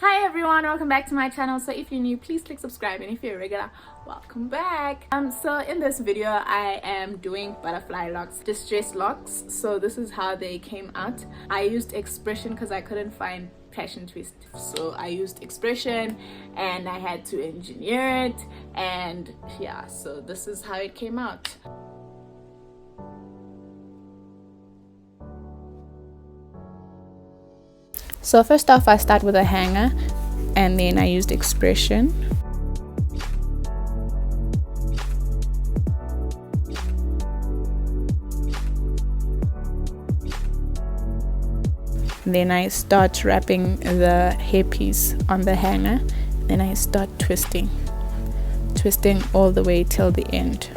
Hi everyone, welcome back to my channel. So if you're new, please click subscribe, and if you're a regular, welcome back. So in this video I am doing butterfly locks, distressed locks. So this is how they came out. I used expression because I couldn't find passion twist, so I used expression and I had to engineer it, and yeah, so this is how it came out. So first off, I start with a hanger and then I used expression. Then I start wrapping the hairpiece on the hanger. Then I start twisting all the way till the end.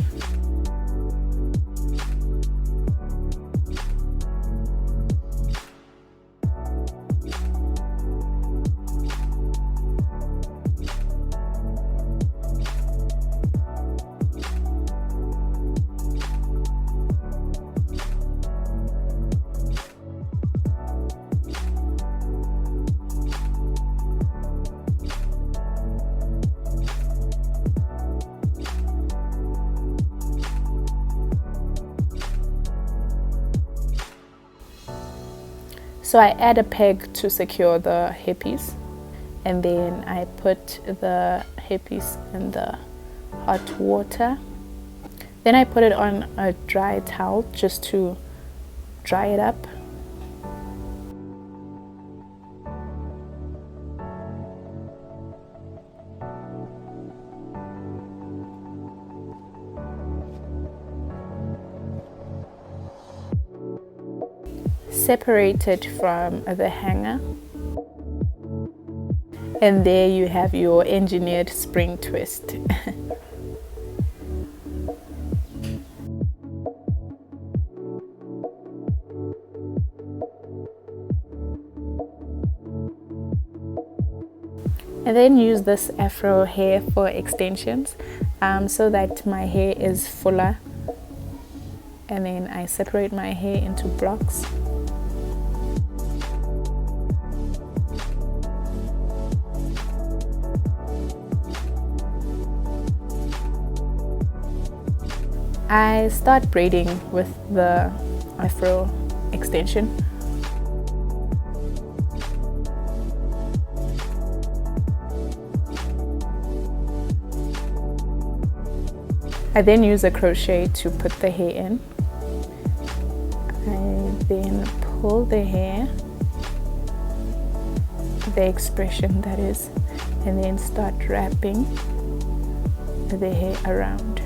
So I add a peg to secure the hairpiece, and then I put the hairpiece in the hot water. Then I put it on a dry towel just to dry it up. Separate it from the hanger, and there you have your engineered spring twist. And then use this afro hair for extensions, so that my hair is fuller, and then I separate my hair into blocks. I start braiding with the afro extension. I then use a crochet to put the hair in. I then pull the hair, the expression that is, and then start wrapping the hair around.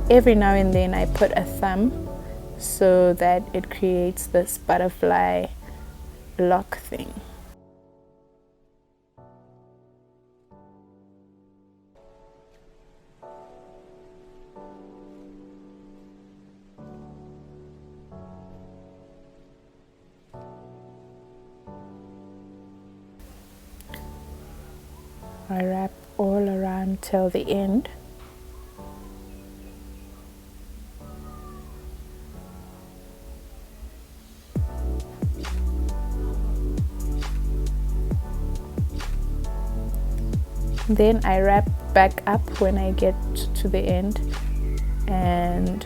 Every now and then I put a thumb so that it creates this butterfly lock thing. I wrap all around till the end. Then I wrap back up when I get to the end, and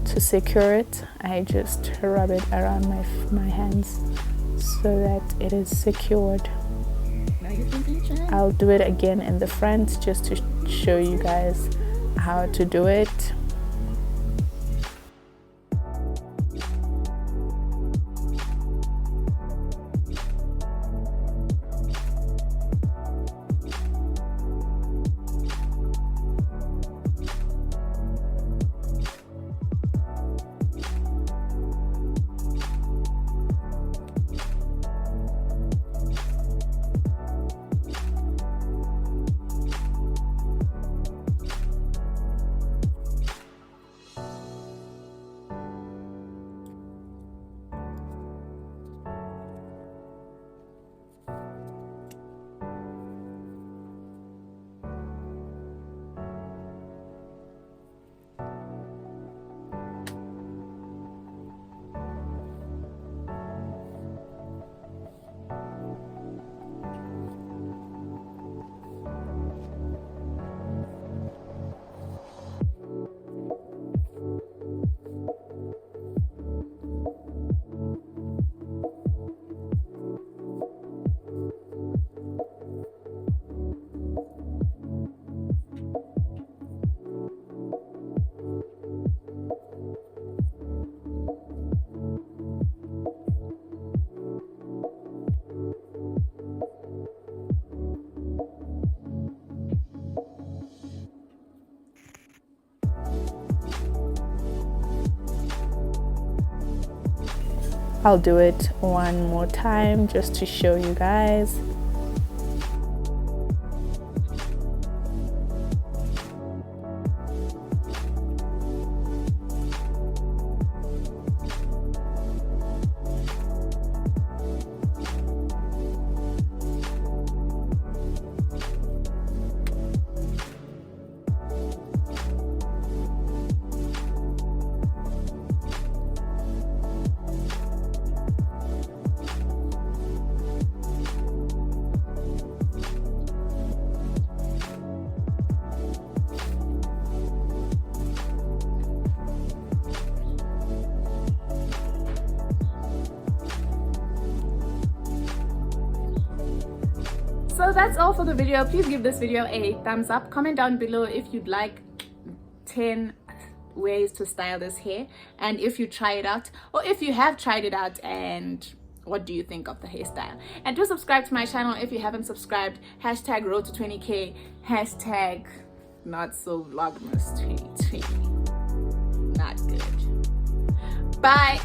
to secure it I just rub it around my hands so that it is secured. I'll do it again in the front just to show you guys how to do it. I'll do it one more time just to show you guys. So that's all for the video. Please give this video a thumbs up. Comment down below if you'd like 10 ways to style this hair, and if you try it out, or if you have tried it out, and what do you think of the hairstyle. And do subscribe to my channel if you haven't subscribed. Hashtag road to 20k, hashtag not so vlogmas 2020. Not good. Bye.